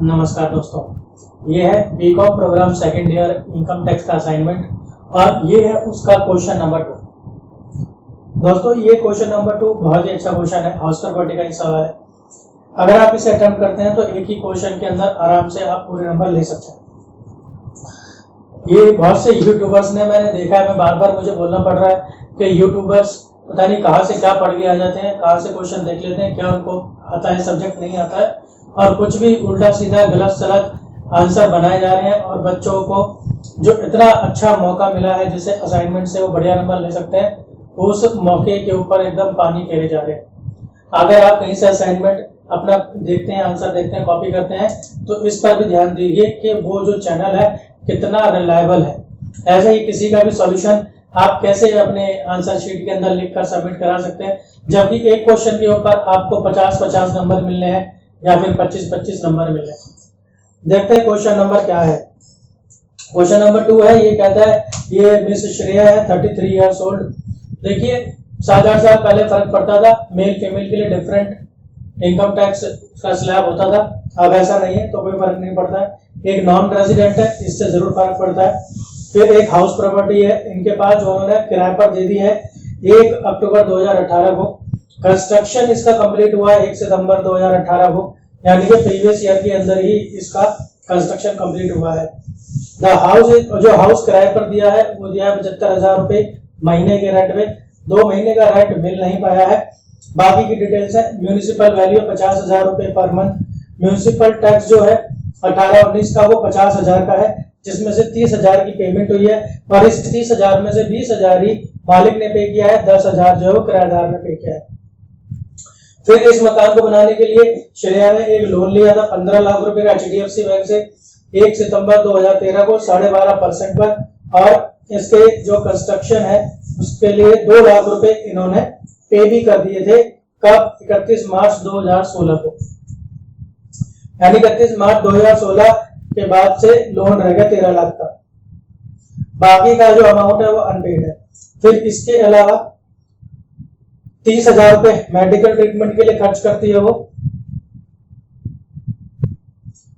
नमस्कार दोस्तों, ये है BCom programme second year income tax का असाइनमेंट और ये है उसका क्वेश्चन नंबर 2। दोस्तों ये क्वेश्चन नंबर 2 बहुत ही अच्छा क्वेश्चन है, हाउस प्रॉपर्टी का ही सवाल है। अगर आप इसे अटेम्प्ट करते हैं तो एक ही क्वेश्चन के अंदर आराम से आप पूरे नंबर ले सकते हैं। ये बहुत से यूट्यूबर्स ने मैंने देखा है, मैं बार बार मुझे बोलना पड़ रहा है कि यूट्यूबर्स पता नहीं कहाँ से क्या पढ़ के आ जाते हैं, कहाँ से क्वेश्चन देख लेते हैं, क्या उनको आता है, सब्जेक्ट नहीं आता है और कुछ भी उल्टा सीधा गलत सलत आंसर बनाए जा रहे हैं और बच्चों को जो इतना अच्छा मौका मिला है जिसे असाइनमेंट से वो बढ़िया नंबर ले सकते हैं, उस मौके के ऊपर एकदम पानी फेरे जा रहे हैं। अगर आप कहीं से असाइनमेंट अपना देखते हैं, आंसर देखते हैं, कॉपी करते हैं तो इस पर भी ध्यान दीजिए कि वो जो चैनल है कितना रिलायबल है। ऐसे ही किसी का भी सॉल्यूशन आप कैसे अपने आंसर शीट के अंदर लिखकर सबमिट करा सकते हैं, जबकि एक क्वेश्चन के ऊपर आपको 50-50 नंबर मिलने हैं या फिर 25-25 नंबर मिलने हैं। देखते हैं क्वेश्चन नंबर क्या है। क्वेश्चन नंबर 2 है, ये कहता है ये मिस श्रेया है 33 ईयर्स ओल्ड। देखिए 7-8 साल पहले फर्क पड़ता था, मेल फीमेल के लिए डिफरेंट इनकम टैक्स का स्लैब होता था, अब ऐसा नहीं है तो कोई फर्क नहीं पड़ता है। एक नॉन रेजिडेंट है, इससे जरूर फर्क पड़ता है। फिर एक हाउस प्रॉपर्टी है इनके पास जो उन्होंने किराए पर दे दी है 1 अक्टूबर 2018 को। कंस्ट्रक्शन इसका कंप्लीट हुआ है 1 सितंबर 2018 को, यानी कि प्रीवियस ईयर के अंदर ही इसका कंस्ट्रक्शन कंप्लीट हुआ है। द हाउस जो हाउस किराए पर दिया है वो दिया है 75,000 रुपए महीने के रेंट में। 2 महीने का रेंट मिल नहीं पाया है। बाकी की डिटेल्स है। म्यूनिसिपल वैल्यू 50,000 रुपए पर मंथ। म्यूनिसिपल टैक्स जो है 18-19 का वो 50,000 का है, जिसमें से 30,000 की पेमेंट हुई है और इस 30,000 में से 20,000 ही मालिक ने पे किया है, 10,000 जो है वो किराएदार ने पे किया है। फिर इस मकान को बनाने के लिए श्रेया ने एक लोन लिया था 15 लाख रुपए का HDFC बैंक से 1 सितंबर 2013 को 12.5% पर, और इसके जो कंस्ट्रक्शन है उसके लिए 2 लाख रुपए इन्होंने पे भी कर दिए थे। कब? 31 मार्च 2016 को, यानी 31 मार्च 2016 के बाद से लोन रहेगा 13 लाख का। बाकी का जो अमाउंट है वो अनपेड है। फिर इसके अलावा 30,000 रुपए मेडिकल ट्रीटमेंट के लिए खर्च करती है वो,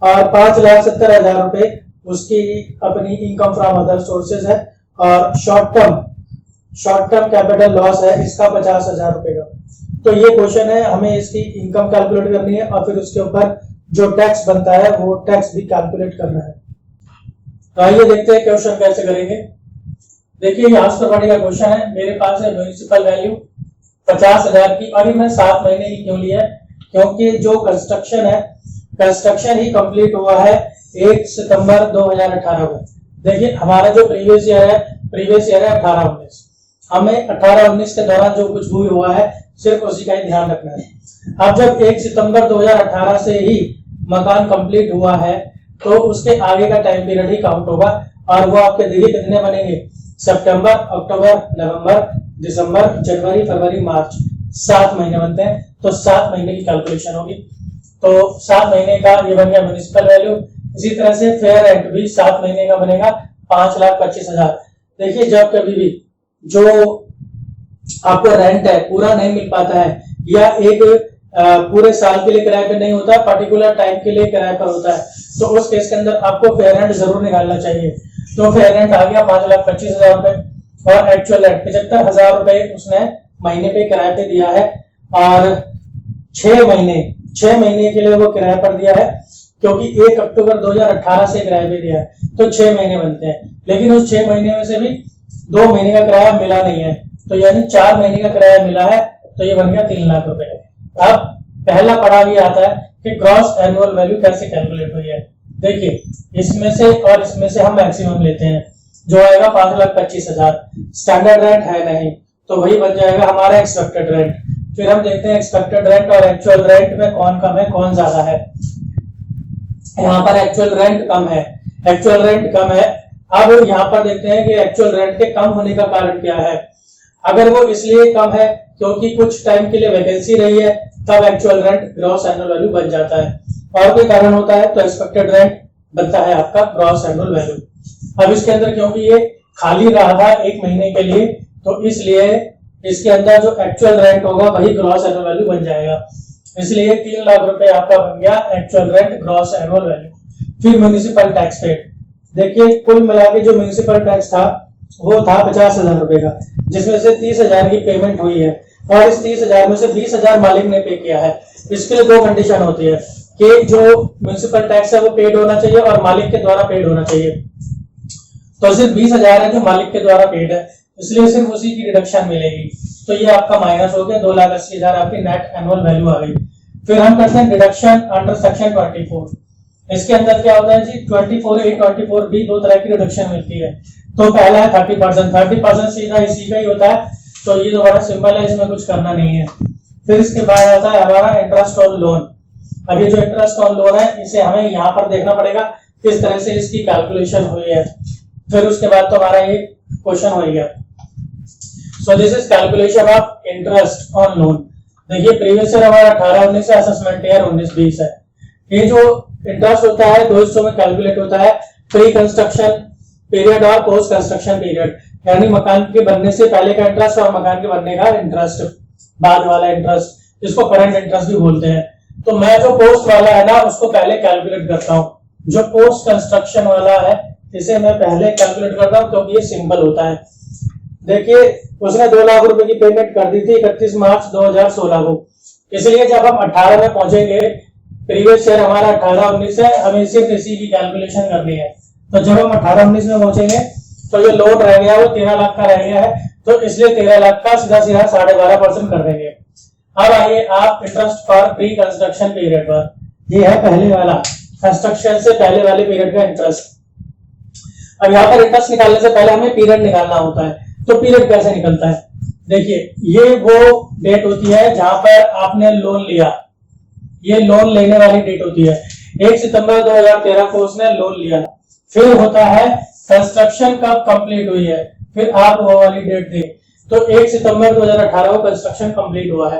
और 5,70,000 रुपए उसकी अपनी इनकम फ्रॉम अदर सोर्सेज है, और शॉर्ट टर्म कैपिटल लॉस है इसका 50,000 रुपए का। तो ये क्वेश्चन है, हमें इसकी इनकम कैलकुलेट करनी है और फिर उसके ऊपर जो टैक्स बनता है वो टैक्स भी कैलकुलेट करना है। तो आइए देखते हैं क्वेश्चन कैसे करेंगे। देखिए ये हाउस प्रॉपर्टी का क्वेश्चन है, मेरे पास है म्यूनिसिपल वैल्यू 50,000 की, और मैं 7 महीने की क्यों लिया है, क्योंकि जो कंस्ट्रक्शन ही कंप्लीट हुआ है 1 सितंबर 2018 को। देखिए हमारा जो प्रीवियस ईयर है 18-19, हमें 18-19 के दौरान जो कुछ भी हुआ है सिर्फ उसी का ही ध्यान रखना है। अब जब 1 सितंबर 2018 से ही मकान कंप्लीट हुआ है तो उसके आगे का टाइम पीरियड ही काउंट होगा, और वो आपके देखिए कितने बनेंगे, सितंबर, अक्टूबर, नवंबर, दिसंबर, जनवरी, फरवरी, मार्च, 7 महीने बनते हैं। तो 7 महीने की कैलकुलेशन होगी। तो 7 महीने का ये बन गया म्युनिसिपल वैल्यू। इसी तरह से फेयर रेंट भी 7 महीने का बनेगा 5,25,000। देखिए जब कभी भी जो आपको रेंट है पूरा नहीं मिल पाता है, या एक पूरे साल के लिए किराए पे नहीं होता, पर्टिकुलर टाइम के लिए किराए पर होता है, तो उस केस के अंदर आपको फेयर रेंट जरूर निकालना चाहिए। तो फेयर रेंट आ गया 5,25,000 रुपए, और एक्चुअल रेंट 75,000 रुपए उसने महीने पे किराए पे दिया है, और 6 महीने के लिए वो किराए पर दिया है, क्योंकि 1 अक्टूबर 2018 से किराए पे दिया है तो 6 महीने बनते हैं। लेकिन उस 6 महीने में से भी 2 महीने का किराया मिला नहीं है, तो यानी 4 महीने का किराया मिला है, तो ये बन गया 3 लाख रुपए। अब पहला पड़ाव ये आता है कि ग्रॉस एनुअल वैल्यू कैसे कैलकुलेट हुई है। देखिए इसमें से और इसमें से हम मैक्सिमम लेते हैं, जो आएगा 5,25,000। स्टैंडर्ड रेंट है नहीं, तो वही बन जाएगा हमारा एक्सपेक्टेड रेंट। फिर हम देखते हैं एक्सपेक्टेड रेंट और एक्चुअल रेंट में कौन कम है कौन ज्यादा है। यहाँ पर एक्चुअल रेंट कम है। अब यहाँ पर देखते हैं कि एक्चुअल रेंट के कम होने का कारण क्या है। अगर वो इसलिए कम है क्योंकि कुछ टाइम के लिए वैकेंसी रही है, तब actual rent gross annual value बन जाता है। और कोई कारण होता है तो एक्सपेक्टेड रेंट बनता है आपका ग्रॉस एनुअल वैल्यू। अब इसके अंदर क्योंकि ये खाली रहा था 1 महीने के लिए, तो इसलिए इसके अंदर जो एक्चुअल रेंट होगा वही ग्रॉस एनुअल वैल्यू बन जाएगा। इसलिए 3 लाख रुपए आपका बन गया actual rent gross annual value. फिर म्युनिसिपल टैक्स पेड, देखिए कुल मिला के जो म्युनिसिपल टैक्स था वो था 50,000 रुपए का, जिसमें से 30,000 की पेमेंट हुई है और इस 30,000 में से 20,000 मालिक ने पे किया है। इसके लिए दो कंडीशन होती है कि जो म्युनिसिपल टैक्स है वो पेड होना चाहिए और मालिक के द्वारा पेड होना चाहिए। तो सिर्फ 20,000 है जो मालिक के द्वारा पेड है, इसलिए सिर्फ उसी की डिडक्शन मिलेगी। तो ये आपका माइनस हो गया, 2,80,000 आपकी नेट एनुअल वैल्यू आ गई। फिर हम करते हैं डिडक्शन अंडर सेक्शन 24। इसके अंदर क्या होता है जी, 24A 24B दो तरह की डिडक्शन मिलती है। तो पहला है 30%, 30% सीधा इसी का ही होता है, तो ये तो बड़ा सिंपल है, इसमें कुछ करना नहीं है। फिर इसके बाद आता है हमारा इंटरेस्ट ऑन लोन। अब ये जो इंटरेस्ट ऑन लोन है इसे हमें यहाँ पर देखना पड़ेगा किस तरह से इसकी कैलकुलेशन हुई है। फिर उसके बाद तो हमारा ये क्वेश्चन हो गया। So this is calculation of interest on loan. देखिए प्रीवियस ईयर हमारा 18-19 है, असेसमेंट ईयर 19-20 है। ये जो इंटरेस्ट होता है दो हिस्सों में कैलकुलेट होता है, प्री कंस्ट्रक्शन पीरियड और पोस्ट कंस्ट्रक्शन पीरियड, यानी मकान के बनने से पहले का इंटरेस्ट और मकान के बनने का इंटरेस्ट, बाद वाला इंटरेस्ट, जिसको करंट इंटरेस्ट भी बोलते हैं। तो मैं जो पोस्ट वाला है ना उसको पहले कैलकुलेट करता हूँ, जो पोस्ट कंस्ट्रक्शन वाला है इसे मैं पहले कैलकुलेट करता हूँ क्योंकि ये सिंपल होता है। देखिए उसने 2 लाख रुपए की पेमेंट कर दी थी 31 मार्च 2016 को, इसलिए जब हम 18 में पहुंचेंगे, प्रीवियस ईयर हमारा 18-19 है, हमें सिर्फ इसी की कैलकुलेशन करनी है। तो जब हम 18-19 में पहुंचेंगे तो ये लोन रह गया वो 13 लाख का रह गया है, तो इसलिए 13 लाख का सीधा सीधा 12.5% कर देंगे। अब आइए आप interest for pre construction period पर, ये है पहले वाला कंस्ट्रक्शन से पहले वाले पीरियड का इंटरेस्ट। अब यहाँ पर इंटरेस्ट निकालने से पहले हमें पीरियड निकालना होता है, तो पीरियड कैसे निकलता है, देखिए ये वो डेट होती है जहां पर आपने लोन लिया, ये लोन लेने वाली डेट होती है। 1 सितंबर 2013 को उसने लोन लिया। फिर होता है कंस्ट्रक्शन कब कंप्लीट हुई है, फिर आप वो वाली डेट दें, तो 1 सितंबर 2018 को कंस्ट्रक्शन कंप्लीट हुआ है।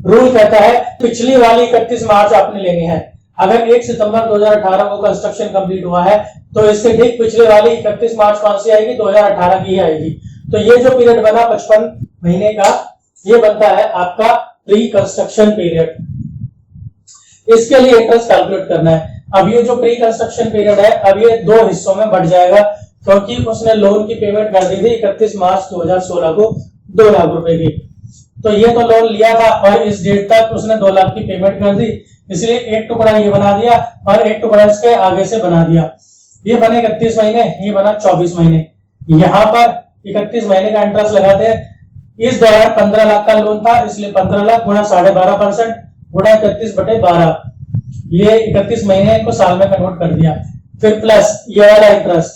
रूल कहता है पिछली वाली 31 मार्च आपने लेनी है। अगर 1 सितंबर 2018 को कंस्ट्रक्शन कंप्लीट हुआ है तो इसके ठीक पिछले वाली 31 मार्च कौन सी आएगी, 2018 की ही आएगी। तो ये जो पीरियड बना 55 महीने का, ये बनता है आपका प्री कंस्ट्रक्शन पीरियड। इसके लिए इंटरेस्ट कैलकुलेट करना है। अब ये जो प्री कंस्ट्रक्शन पीरियड है अब ये दो हिस्सों में बढ़ जाएगा, क्योंकि उसने लोन की पेमेंट कर दी थी 31 मार्च 2016 को 2 लाख रुपए की। तो ये तो लोन लिया था और इस डेट तक उसने 2 लाख की पेमेंट कर दी, इसलिए एक टुकड़ा ये बना दिया और एक टुकड़ा इसके आगे से बना दिया। ये बने 31 महीने, ये बना 24 महीने। यहाँ पर 31 महीने का इंटरेस्ट लगाते हैं। इस दौरान 15 लाख का लोन था, इसलिए 15 लाख गुणा 12.5% गुणा 31/12, ये 31 महीने को साल में कन्वर्ट कर दिया। फिर प्लस ये वाला इंटरेस्ट,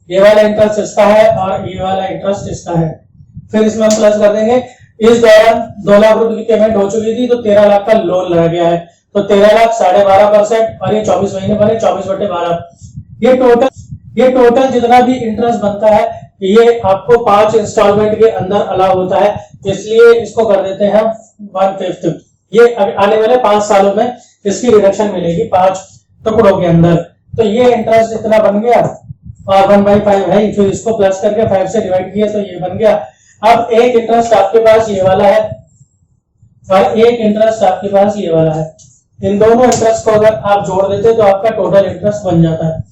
ये वाला इंटरेस्ट इसका है और ये वाला इंटरेस्ट इसका है। फिर इसमें हम प्लस कर देंगे। इस दौरान 2 लाख रुपए की पेमेंट हो चुकी थी, तो 13 लाख का लोन रह गया है, तो 13 लाख 12.5% और ये 24 महीने बने 24/12। ये टोटल जितना भी इंटरेस्ट बनता है ये आपको 5 इंस्टॉलमेंट के अंदर अलाउ होता है, इसलिए इसको कर देते हैं 1/5। ये आने वाले 5 सालों में इसकी रिडक्शन मिलेगी 5 टुकड़ों के अंदर। तो ये इंटरेस्ट इतना बन गया और 1/5 है, फिर इसको प्लस करके 5 से डिवाइड किया तो ये बन गया। अब एक इंटरेस्ट आपके पास ये वाला है और एक इंटरेस्ट आपके पास ये वाला है। इन दोनों इंटरेस्ट को अगर आप जोड़ देते तो आपका टोटल इंटरेस्ट बन जाता है।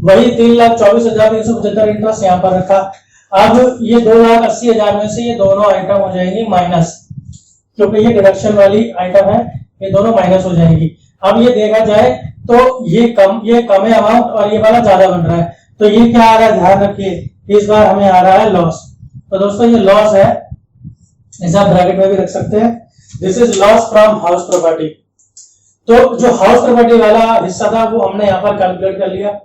वही 3,24,375 इंटरेस्ट यहाँ पर रखा। अब ये 2,80,000 में से ये दोनों आइटम हो जाएंगी माइनस, क्योंकि ये डिडक्शन वाली आइटम है, ये दोनों माइनस हो जाएंगी। अब ये देखा जाए तो ये कम है अमाउंट और ये वाला ज्यादा बन रहा है, तो ये क्या आ रहा है ध्यान रखिए, इस बार हमें आ रहा है लॉस। तो दोस्तों ये लॉस है, इसे आप ब्रैकेट में भी रख सकते हैं। This is loss from house property. तो जो हाउस प्रॉपर्टी वाला हिस्सा था वो हमने यहाँ पर कैलकुलेट कर लिया।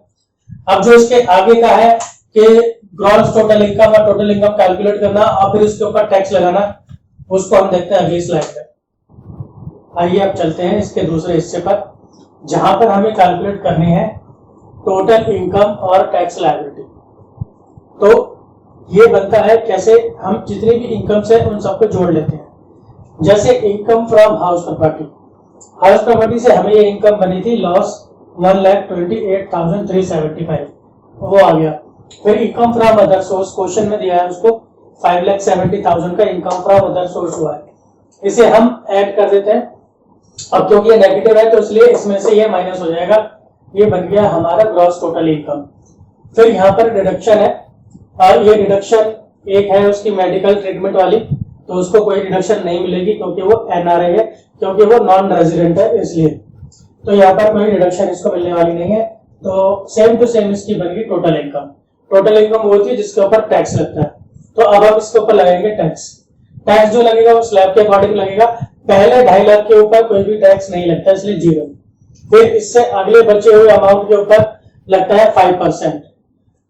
अब जो इसके आगे का है कि ग्रॉस टोटल इनकम और टोटल इनकम कैलकुलेट करना और फिर उसके ऊपर टैक्स लगाना, उसको हम देखते हैं अगली स्लाइड में। आइए अब चलते हैं इसके दूसरे हिस्से पर, जहां पर हमें कैलकुलेट करनी है टोटल इनकम और टैक्स लायबिलिटी। तो ये बनता है कैसे, हम जितनी भी इनकम से उन सबको जोड़ लेते हैं। जैसे income from house property, house property से हमें ये इनकम बनी थी लॉस 1,28,375, वो आ गया। फिर income from other source question में दिया है उसको 5,70,000 का इनकम फ्रॉम अदर सोर्स हुआ है। इसे हम ऐड कर देते हैं। अब क्योंकि ये नेगेटिव है तो इसलिए इसमें से ये माइनस हो जाएगा, ये बन गया हमारा ग्रॉस टोटल इनकम। फिर यहाँ पर डिडक्शन है, और ये डिडक्शन एक है उसकी मेडिकल ट्रीटमेंट वाली, तो उसको कोई डिडक्शन नहीं मिलेगी क्योंकि वो एनआरआई है, क्योंकि वो नॉन रेजिडेंट है इसलिए, तो यहाँ पर कोई डिडक्शन इसको मिलने वाली नहीं है। तो सेम टू सेम इसकी बन गई टोटल इनकम। टोटल इनकम वो होती है जिसके ऊपर टैक्स लगता है, तो अब हम इसके ऊपर लगाएंगे टैक्स। टैक्स जो लगेगा वो स्लैब के अकॉर्डिंग लगेगा। पहले 2.5 लाख के ऊपर कोई भी टैक्स नहीं लगता, इसलिए 0। फिर इससे अगले बचे हुए अमाउंट के ऊपर लगता है 5%,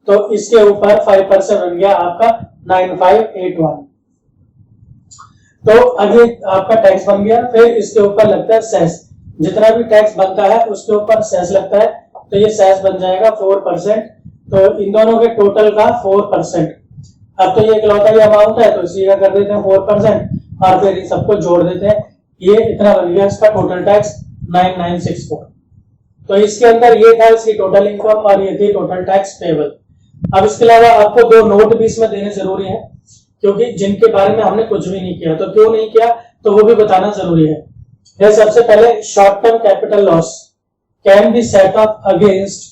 तो इसके ऊपर 5% बन गया आपका 9581। तो अभी आपका टैक्स बन गया। फिर इसके ऊपर लगता है सेस, जितना भी टैक्स बनता है उसके ऊपर सेस लगता है, तो ये सेस बन जाएगा 4%। तो इन दोनों के टोटल का 4%। अब तो ये इकलौता ही अमाउंट है तो इसी का कर देते हैं 4%, और फिर इन सबको जोड़ देते हैं। ये इतना बन गया इसका टोटल टैक्स 9964। तो इसके अंदर ये था इसकी टोटल इनकम और ये थी टोटल टैक्स पेबल। अब इसके अलावा आपको 2 नोट भी इसमें देने जरूरी है, क्योंकि जिनके बारे में हमने कुछ भी नहीं किया। तो क्यों नहीं किया तो वो भी बताना जरूरी है। ये सबसे पहले short term capital loss can be set of against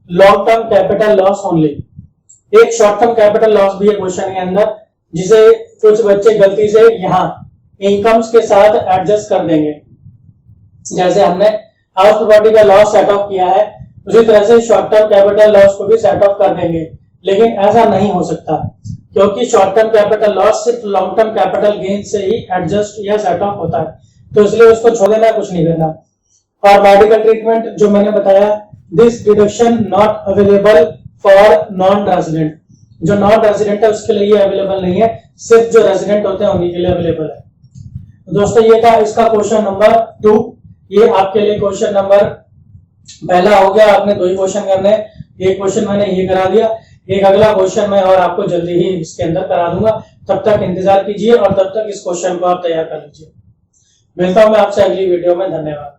long term capital loss only. एक शॉर्ट टर्म कैपिटल लॉस भी है क्वेश्चन के अंदर, जिसे कुछ बच्चे गलती से यहाँ इनकम्स के साथ एडजस्ट कर देंगे। जैसे हमने हाउस प्रॉपर्टी का लॉस सेट ऑफ किया है, उसी तरह से शॉर्ट टर्म कैपिटल लॉस को भी सेट ऑफ कर देंगे, लेकिन ऐसा नहीं हो सकता, क्योंकि शॉर्ट टर्म कैपिटल लॉस सिर्फ लॉन्ग टर्म कैपिटल गेन से ही एडजस्ट या सेट ऑफ होता है, तो इसलिए उसको छोड़ देना, कुछ नहीं करना। और मेडिकल ट्रीटमेंट जो मैंने बताया, this deduction not available for non resident. जो नॉन रेजिडेंट है उसके लिए ये अवेलेबल नहीं है, सिर्फ जो रेजिडेंट होते हैं उन्हीं के लिए अवेलेबल है। तो दोस्तों ये था इसका क्वेश्चन नंबर 2। ये आपके लिए क्वेश्चन नंबर पहला हो गया। आपने 2 ही क्वेश्चन करने, एक क्वेश्चन मैंने ये करा दिया, एक अगला क्वेश्चन मैं और आपको जल्दी ही इसके अंदर करा दूंगा। तब तक इंतजार कीजिए और तब तक इस क्वेश्चन को आप तैयार कर लीजिए। मिलता हूं मैं आपसे अगली वीडियो में। धन्यवाद।